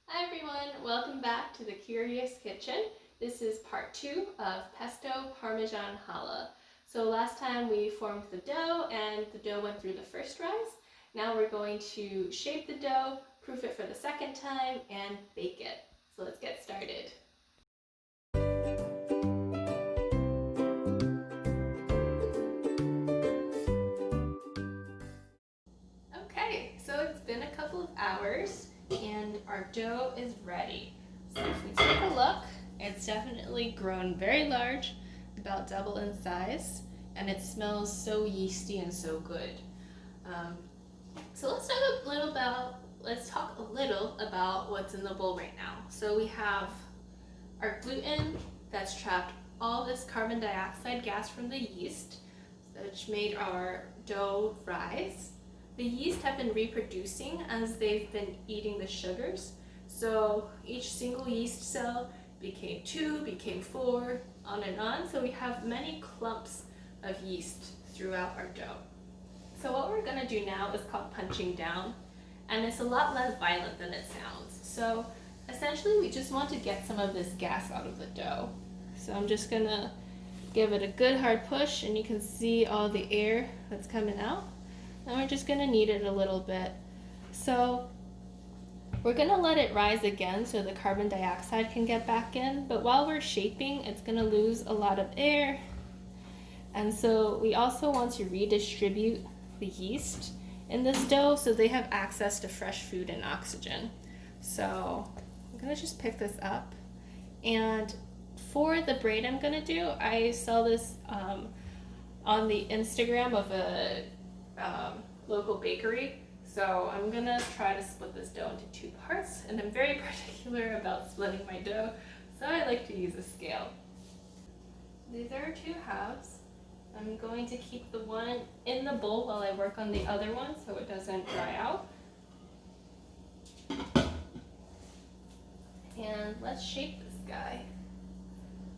Hi everyone, welcome back to the Curious Kitchen. This is part 2 of Pesto Parmesan Challah. So last time we formed the dough and the dough went through the first rise. Now we're going to shape the dough, proof it for the second time, and bake it. So let's get started. Okay, so it's been a couple of hours and our dough is ready. So if we take a look, it's definitely grown very large, about double in size, and it smells so yeasty and so good. So let's talk a little about what's in the bowl right now. So we have our gluten that's trapped all this carbon dioxide gas from the yeast, which made our dough rise. The yeast have been reproducing as they've been eating the sugars. So each single yeast cell became 2, became 4, on and on. So we have many clumps of yeast throughout our dough. So what we're gonna do now is called punching down, and it's a lot less violent than it sounds. So essentially we just want to get some of this gas out of the dough. So I'm just gonna give it a good hard push, and you can see all the air that's coming out. And we're just gonna knead it a little bit. So we're gonna let it rise again so the carbon dioxide can get back in, but while we're shaping, it's gonna lose a lot of air. And so we also want to redistribute the yeast in this dough so they have access to fresh food and oxygen. So I'm gonna just pick this up. And for the braid I'm gonna do, I saw this on the Instagram of a local bakery. So I'm gonna try to split this dough into 2 parts, and I'm very particular about splitting my dough, so I like to use a scale. These are our 2 halves. I'm going to keep the one in the bowl while I work on the other one so it doesn't dry out. And let's shape this guy.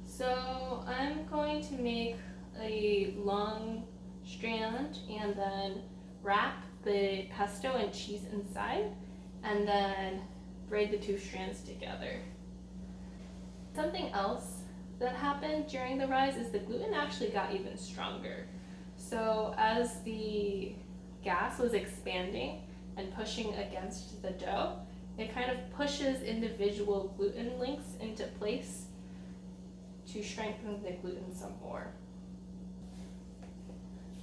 So I'm going to make a long strand and then wrap the pesto and cheese inside, and then braid the 2 strands together. Something else that happened during the rise is the gluten actually got even stronger. So as the gas was expanding and pushing against the dough, it kind of pushes individual gluten links into place to strengthen the gluten some more.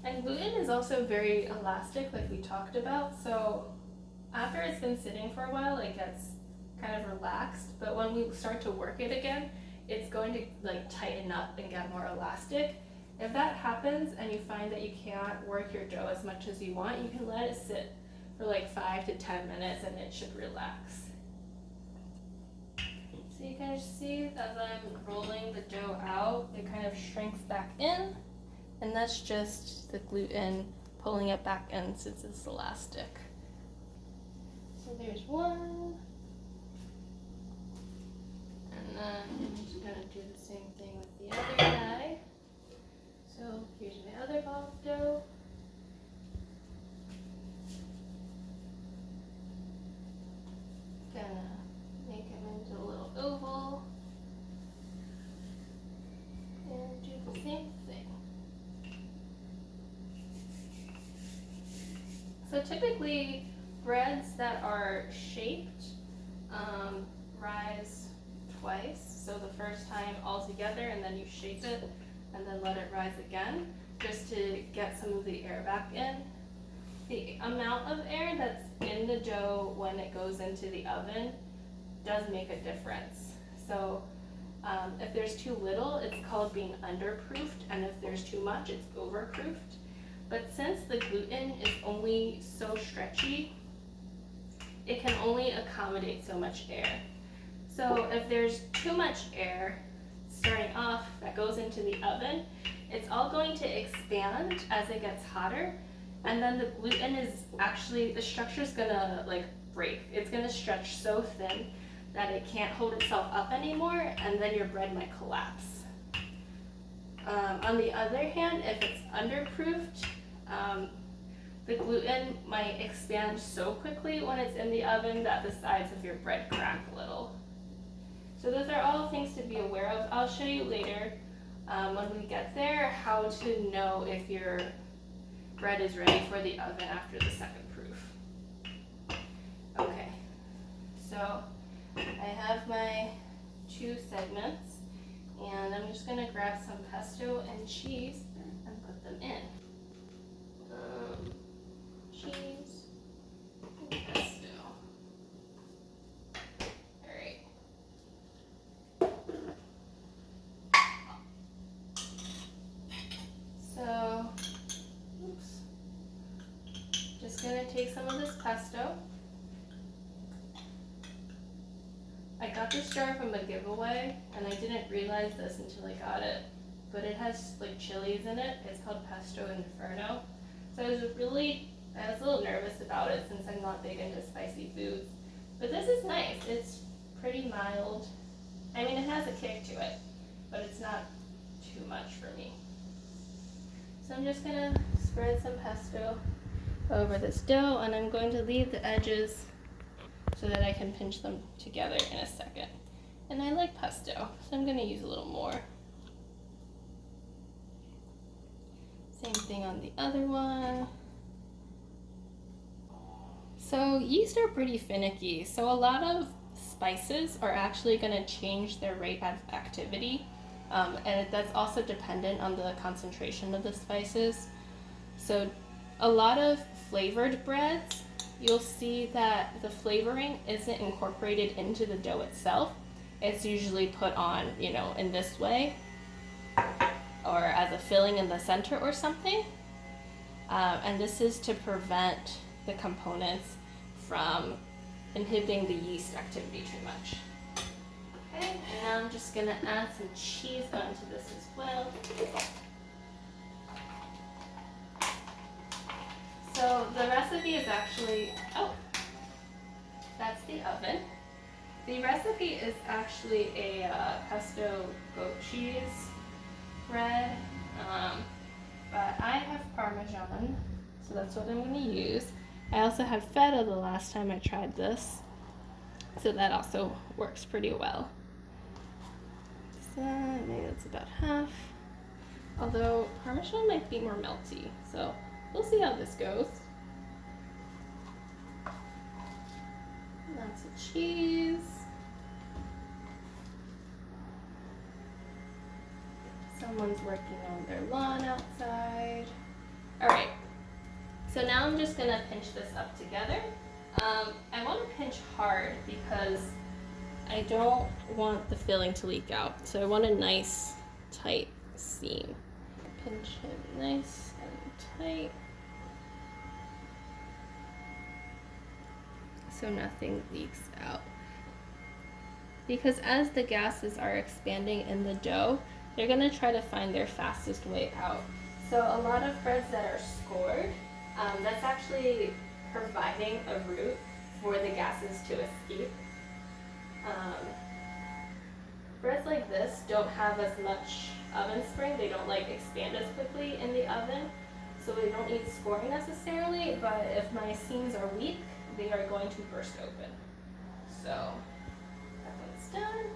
And gluten is also very elastic, like we talked about, so after it's been sitting for a while, it gets kind of relaxed, but when we start to work it again, it's going to tighten up and get more elastic. If that happens and you find that you can't work your dough as much as you want, you can let it sit for 5 to 10 minutes and it should relax. So you can see as I'm rolling the dough out, it kind of shrinks back in. And that's just the gluten pulling it back in since it's elastic. So there's one. And then I'm just gonna do the same thing with the other guy. So here's my other ball of dough. Gonna make him into a little oval. And do the same thing. So typically, breads that are shaped rise twice. So the first time all together, and then you shape it, and then let it rise again, just to get some of the air back in. The amount of air that's in the dough when it goes into the oven does make a difference. So if there's too little, it's called being underproofed, and if there's too much, it's overproofed. But since the gluten is only so stretchy, it can only accommodate so much air. So if there's too much air starting off that goes into the oven, it's all going to expand as it gets hotter, and then the gluten is actually, the structure's gonna break. It's gonna stretch so thin that it can't hold itself up anymore, and then your bread might collapse. On the other hand, if it's underproofed, the gluten might expand so quickly when it's in the oven that the sides of your bread crack a little. So those are all things to be aware of. I'll show you later when we get there how to know if your bread is ready for the oven after the second proof. Okay, so I have my 2 segments, and I'm just gonna grab some pesto and cheese and put them in. Cheese and pesto. Alright. So, oops. Just gonna take some of this pesto. I got this jar from a giveaway, and I didn't realize this until I got it, but it has like chilies in it. It's called Pesto Inferno. So I was a little nervous about it since I'm not big into spicy foods. But this is nice. It's pretty mild. I mean, it has a kick to it, but it's not too much for me. So I'm just gonna spread some pesto over this dough, and I'm going to leave the edges so that I can pinch them together in a second. And I like pesto, so I'm gonna use a little more. Same thing on the other one. So yeast are pretty finicky, so a lot of spices are actually gonna change their rate of activity. And that's also dependent on the concentration of the spices. So a lot of flavored breads, you'll see that the flavoring isn't incorporated into the dough itself. It's usually put on, in this way, or as a filling in the center or something. And this is to prevent the components from inhibiting the yeast activity too much. Okay, and now I'm just gonna add some cheese onto this as well. So the recipe is actually, that's the oven. The recipe is actually a pesto goat cheese bread, but I have Parmesan, so that's what I'm going to use. I also had feta the last time I tried this, so that also works pretty well. So maybe that's about half, although Parmesan might be more melty, so we'll see how this goes. Lots of cheese. Someone's working on their lawn outside. All right, so now I'm just gonna pinch this up together. I want to pinch hard because I don't want the filling to leak out. So I want a nice, tight seam. Pinch it nice and tight, so nothing leaks out. Because as the gases are expanding in the dough, they're gonna try to find their fastest way out. So a lot of breads that are scored, that's actually providing a route for the gases to escape. Breads like this don't have as much oven spring. They don't expand as quickly in the oven, so they don't need scoring necessarily, but if my seams are weak, they are going to burst open. So that one's done.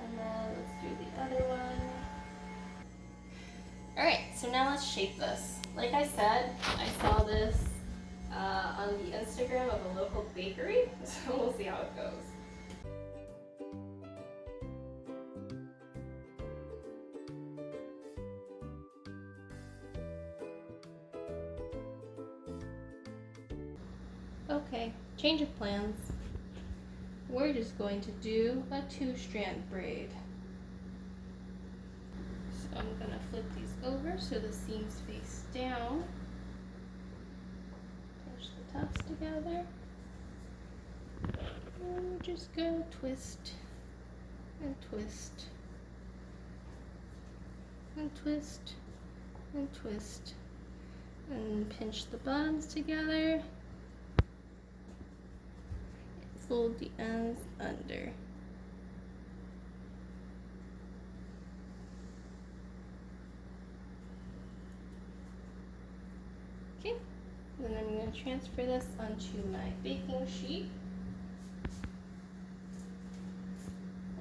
And then let's do the other one. All right, so now let's shape this. Like I said, I saw this on the Instagram of a local bakery, so we'll see how it goes. Okay, change of plans. We're just going to do a 2-strand braid. So I'm gonna flip these over so the seams face down. Pinch the tops together. And we're just gonna twist and twist and twist and twist and pinch the bottoms together. Fold the ends under. Okay, transfer this onto my baking sheet.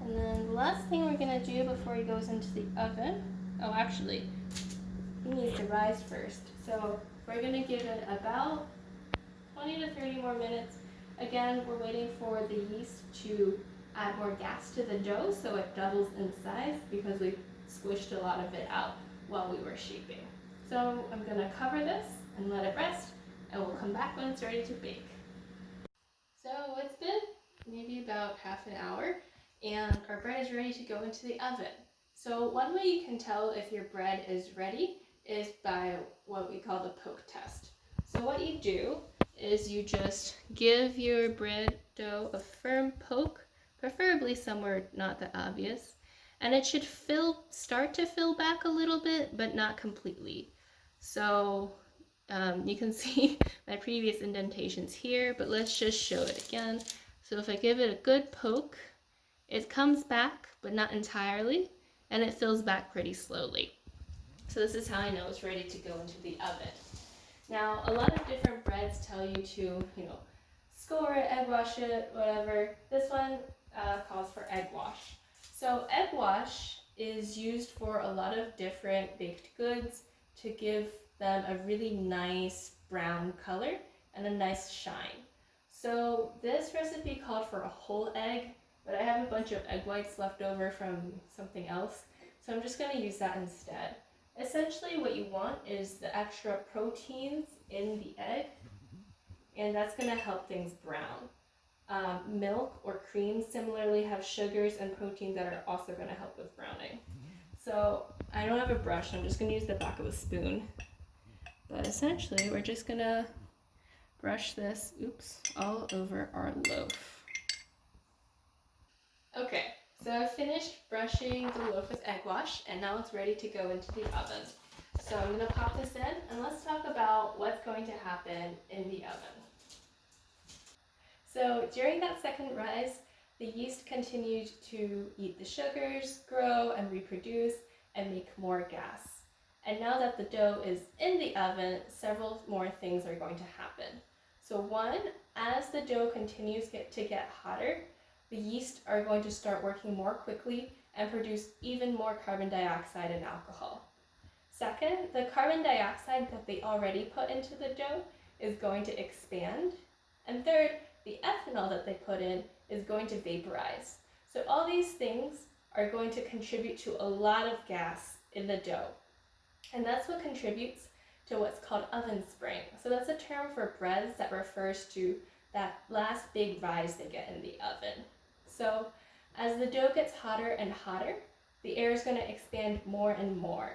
And then the last thing we're gonna do before he goes into the oven, oh actually, he needs to rise first. So we're gonna give it about 20 to 30 more minutes. Again, we're waiting for the yeast to add more gas to the dough so it doubles in size because we squished a lot of it out while we were shaping. So I'm gonna cover this and let it rest, and we'll come back when it's ready to bake. So it's been maybe about half an hour, and our bread is ready to go into the oven. So one way you can tell if your bread is ready is by what we call the poke test. So what you do is you just give your bread dough a firm poke, preferably somewhere not that obvious, and it should start to fill back a little bit, but not completely. So you can see my previous indentations here, but let's just show it again. So if I give it a good poke, it comes back, but not entirely, and it fills back pretty slowly. So this is how I know it's ready to go into the oven. Now, a lot of different breads tell you to, score it, egg wash it, whatever. This one calls for egg wash. So egg wash is used for a lot of different baked goods to give them a really nice brown color and a nice shine. So this recipe called for a whole egg, but I have a bunch of egg whites left over from something else, so I'm just going to use that instead. Essentially what you want is the extra proteins in the egg, and that's going to help things brown. Milk or cream similarly have sugars and proteins that are also going to help with browning. So I don't have a brush, so I'm just going to use the back of a spoon. But essentially we're just going to brush this, all over our loaf. Okay, so I've finished brushing the loaf with egg wash, and now it's ready to go into the oven. So I'm going to pop this in, and let's talk about what's going to happen in the oven. So during that second rise, the yeast continued to eat the sugars, grow and reproduce, and make more gas. And now that the dough is in the oven, several more things are going to happen. So one, as the dough continues to get hotter, the yeast are going to start working more quickly and produce even more carbon dioxide and alcohol. Second, the carbon dioxide that they already put into the dough is going to expand. And third, the ethanol that they put in is going to vaporize. So all these things are going to contribute to a lot of gas in the dough. And that's what contributes to what's called oven spring. So that's a term for breads that refers to that last big rise they get in the oven. So as the dough gets hotter and hotter, the air is going to expand more and more.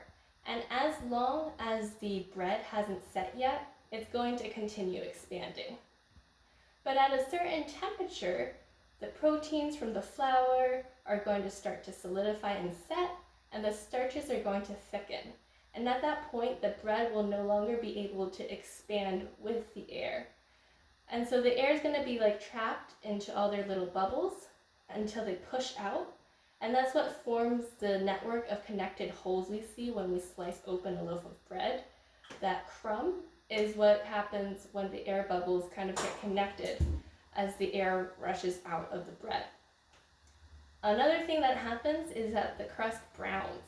And as long as the bread hasn't set yet, it's going to continue expanding. But at a certain temperature, the proteins from the flour are going to start to solidify and set, and the starches are going to thicken. And at that point, the bread will no longer be able to expand with the air. And so the air is going to be trapped into all their little bubbles until they push out. And that's what forms the network of connected holes we see when we slice open a loaf of bread. That crumb is what happens when the air bubbles kind of get connected as the air rushes out of the bread. Another thing that happens is that the crust browns.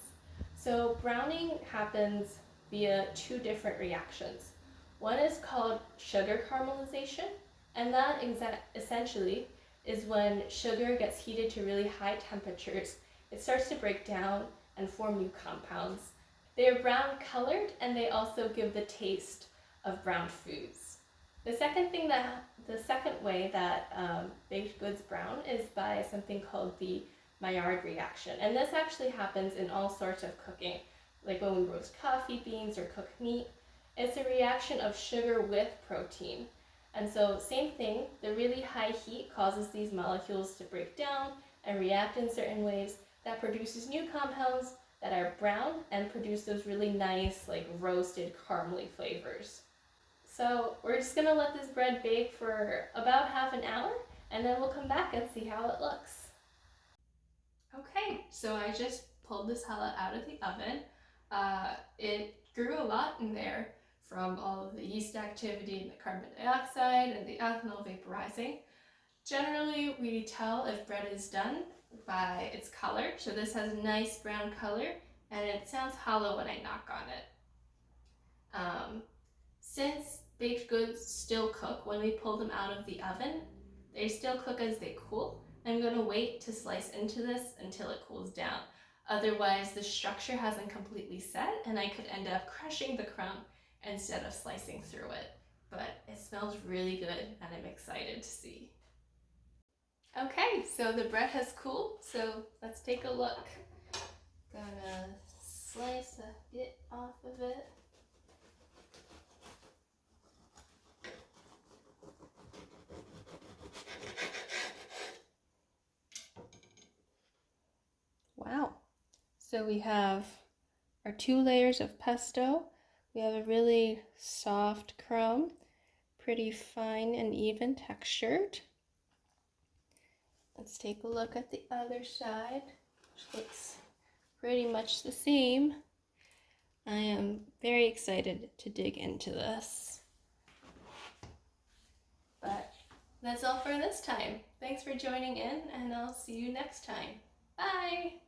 So browning happens via two different reactions. One is called sugar caramelization, and that essentially is when sugar gets heated to really high temperatures. It starts to break down and form new compounds. They are brown colored, and they also give the taste of browned foods. The second way that baked goods brown is by something called the Maillard reaction. And this actually happens in all sorts of cooking, like when we roast coffee beans or cook meat. It's a reaction of sugar with protein. And so same thing, the really high heat causes these molecules to break down and react in certain ways that produces new compounds that are brown and produce those really nice roasted caramely flavors. So we're just gonna let this bread bake for about half an hour, and then we'll come back and see how it looks. Okay, so I just pulled this challah out of the oven. It grew a lot in there, from all of the yeast activity and the carbon dioxide and the ethanol vaporizing. Generally, we tell if bread is done by its color. So this has a nice brown color and it sounds hollow when I knock on it. Since baked goods still cook when we pull them out of the oven, they still cook as they cool. I'm going to wait to slice into this until it cools down. Otherwise, the structure hasn't completely set and I could end up crushing the crumb instead of slicing through it. But it smells really good and I'm excited to see. Okay, so the bread has cooled, so let's take a look. Gonna slice a bit off of it. Wow. So we have our 2 layers of pesto. We have a really soft crumb, pretty fine and even textured. Let's take a look at the other side, which looks pretty much the same. I am very excited to dig into this. But that's all for this time. Thanks for joining in, and I'll see you next time. Bye!